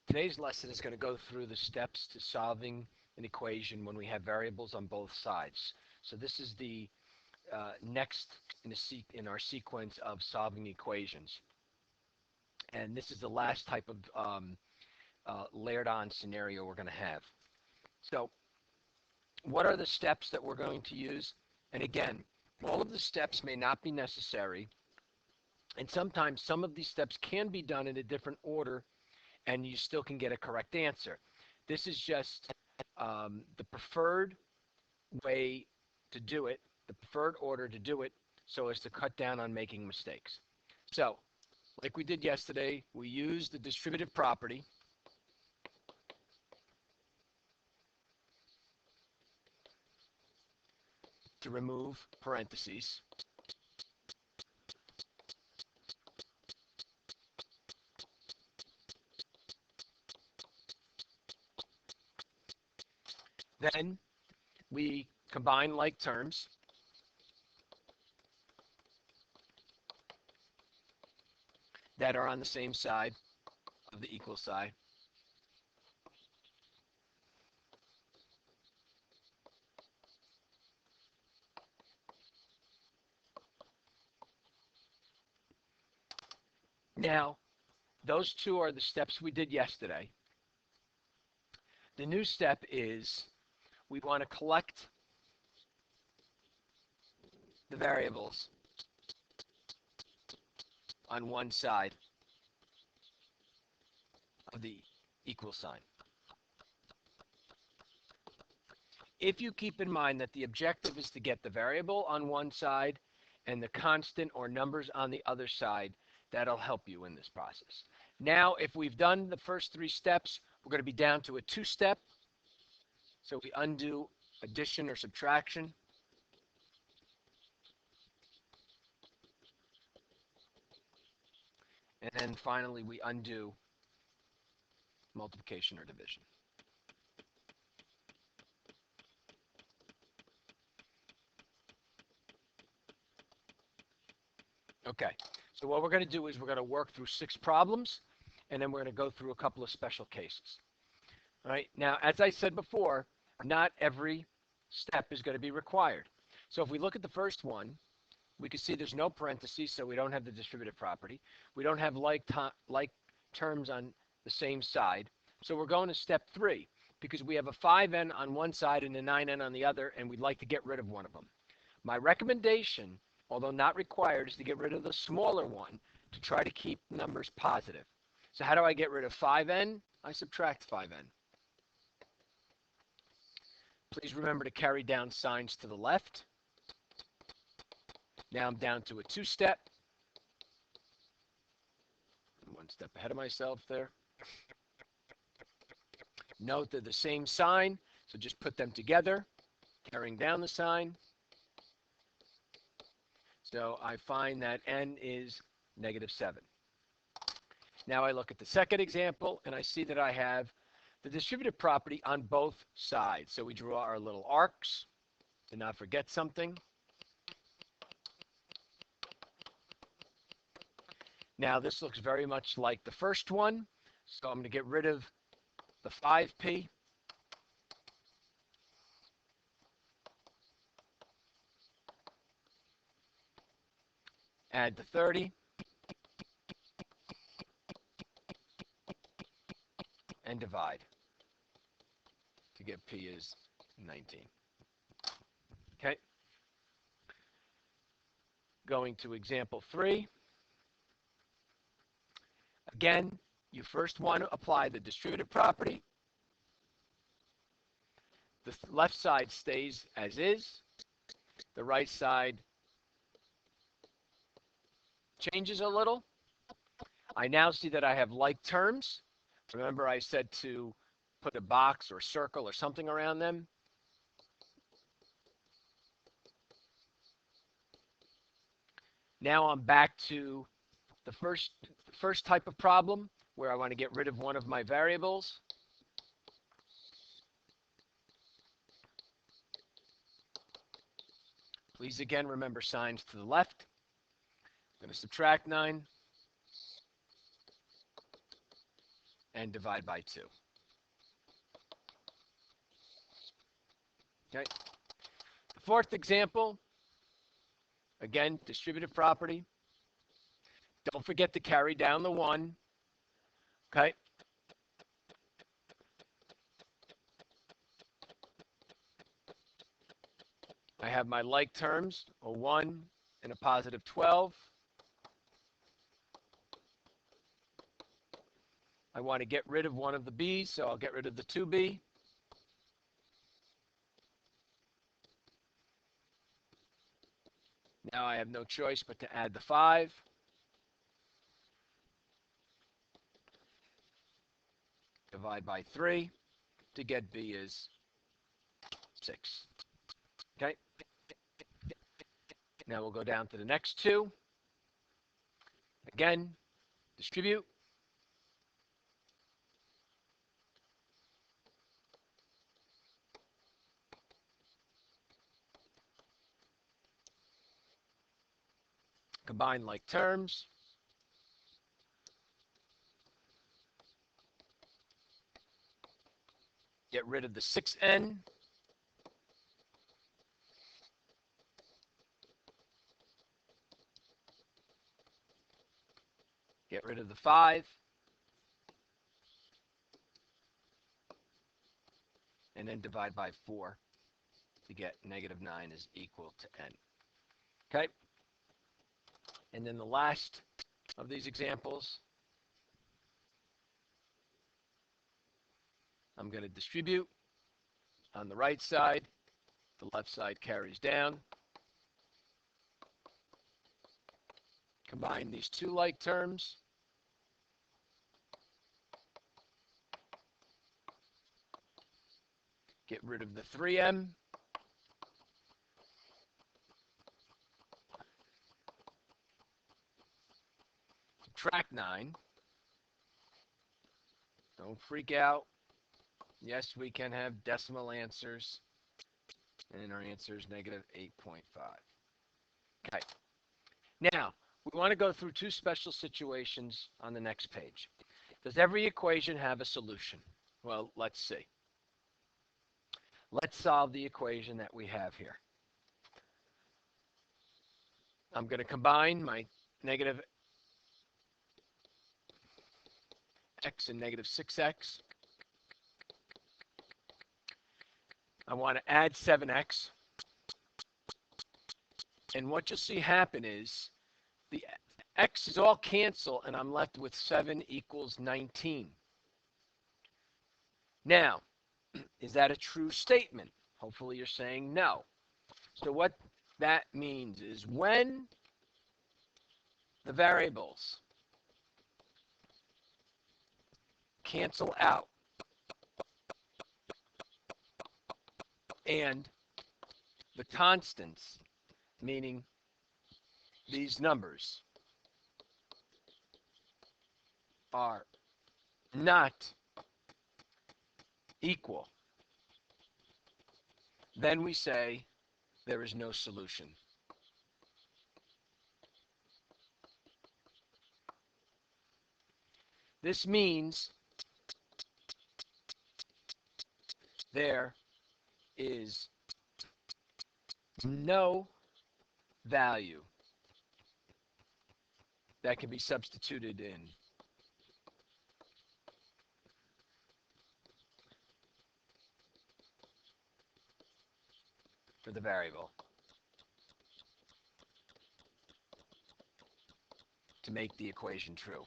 Today's lesson is going to go through the steps to solving an equation when we have variables on both sides. So this is the next in our sequence of solving equations. And this is the last type of layered on scenario we're going to have. So what are the steps that we're going to use? And again, all of the steps may not be necessary. And sometimes some of these steps can be done in a different order and you still can get a correct answer. This is just the preferred way to do it, the preferred order to do it, so as to cut down on making mistakes. So, like we did yesterday, we used the distributive property to remove parentheses. Then we combine like terms. That are on the same side of the equal side. Now, those two are the steps we did yesterday. The new step is we want to collect the variables on one side of the equal sign. If you keep in mind that the objective is to get the variable on one side and the constant or numbers on the other side, that'll help you in this process. Now, if we've done the first three steps, we're going to be down to a two-step. So we undo addition or subtraction. And then finally, we undo multiplication or division. Okay, so what we're going to do is we're going to work through 6 problems, and then we're going to go through a couple of special cases. All right, now, as I said before, not every step is going to be required. So if we look at the first one, we can see there's no parentheses, so we don't have the distributive property. We don't have like terms on the same side. So we're going to step 3, because we have a 5n on one side and a 9n on the other, and we'd like to get rid of one of them. My recommendation, although not required, is to get rid of the smaller one to try to keep numbers positive. So how do I get rid of 5n? I subtract 5n. Please remember to carry down signs to the left. Now I'm down to a 2-step. One step ahead of myself there. Note they're the same sign, so just put them together, carrying down the sign. So I find that n is -7. Now I look at the second example, and I see that I have the distributive property on both sides. So we draw our little arcs to not forget something. Now this looks very much like the first one, so I'm going to get rid of the 5p. Add the 30. And divide to get p is 19. Okay. Going to example 3. Again, you first want to apply the distributive property. The left side stays as is. The right side changes a little. I now see that I have like terms. Remember I said to put a box or circle or something around them. Now I'm back to the first type of problem where I want to get rid of one of my variables. Please again remember signs to the left. I'm going to subtract 9 and divide by 2. Okay. The fourth example, again, distributive property. Don't forget to carry down the 1. Okay. I have my like terms, a 1 and a positive 12. I want to get rid of one of the b's, so I'll get rid of the 2b. Now I have no choice but to add the 5. Divide by 3 to get b is 6. Okay. Now we'll go down to the next 2. Again, distribute. Combine like terms. Get rid of the 6n. Get rid of the 5. And then divide by 4 to get negative 9 is equal to n. Okay? And then the last of these examples, I'm going to distribute on the right side. The left side carries down. Combine these 2 like terms. Get rid of the 3m. Subtract 9. Don't freak out. Yes, we can have decimal answers. And our answer is negative 8.5. Okay. Now, we want to go through 2 special situations on the next page. Does every equation have a solution? Well, let's see. Let's solve the equation that we have here. I'm going to combine my negative x and negative 6x. I want to add 7x. And what you'll see happen is the x's all cancel, and I'm left with 7 equals 19. Now, is that a true statement? Hopefully you're saying no. So what that means is when the variables cancel out and the constants, meaning these numbers, are not equal, then we say there is no solution. This means there is no value that can be substituted in for the variable to make the equation true.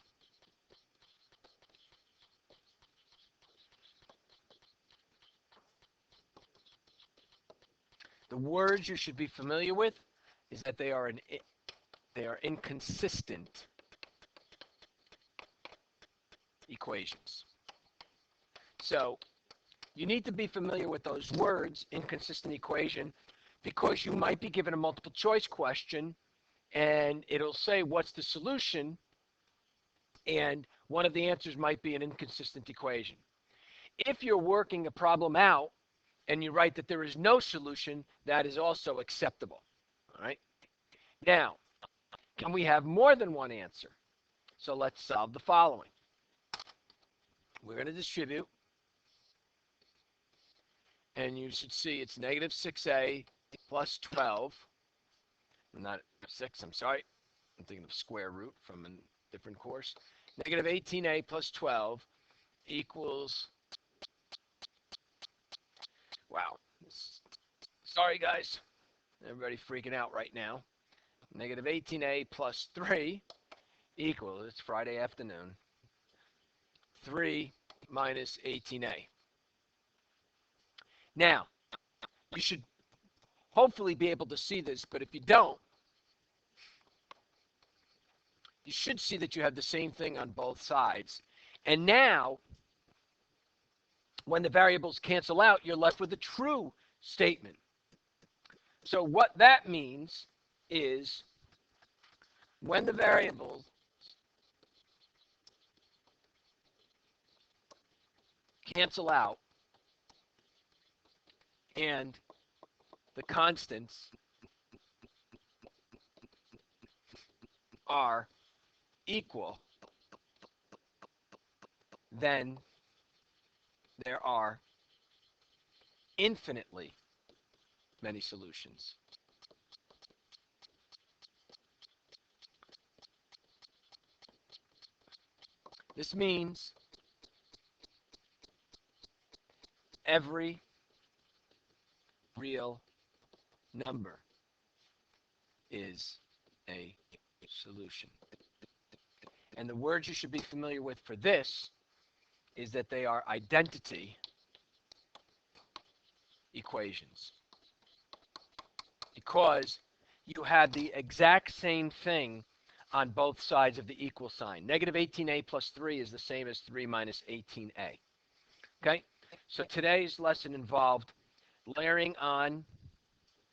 The words you should be familiar with is that they are inconsistent equations. So you need to be familiar with those words, inconsistent equation, because you might be given a multiple choice question and it'll say what's the solution, and one of the answers might be an inconsistent equation. If you're working a problem out and you write that there is no solution, that is also acceptable. All right. Now, can we have more than one answer? So let's solve the following. We're going to distribute, and you should see it's negative 6a plus 12. Not 6, I'm sorry. I'm thinking of square root from a different course. Negative 18a plus 12 equals, wow. Sorry, guys. Everybody freaking out right now. Negative 18a plus 3 equals, it's Friday afternoon, 3 minus 18a. Now, you should hopefully be able to see this, but if you don't, you should see that you have the same thing on both sides. And now, when the variables cancel out, you're left with a true statement. So what that means is when the variables cancel out and the constants are equal, then there are infinitely many solutions. This means every real number is a solution. And the words you should be familiar with for this is that they are identity equations. Because you have the exact same thing on both sides of the equal sign. Negative 18a plus 3 is the same as 3 minus 18a. Okay? So today's lesson involved layering on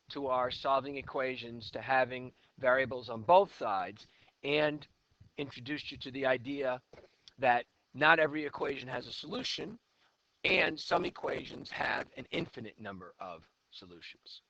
to our solving equations to having variables on both sides and introduced you to the idea that not every equation has a solution and some equations have an infinite number of solutions.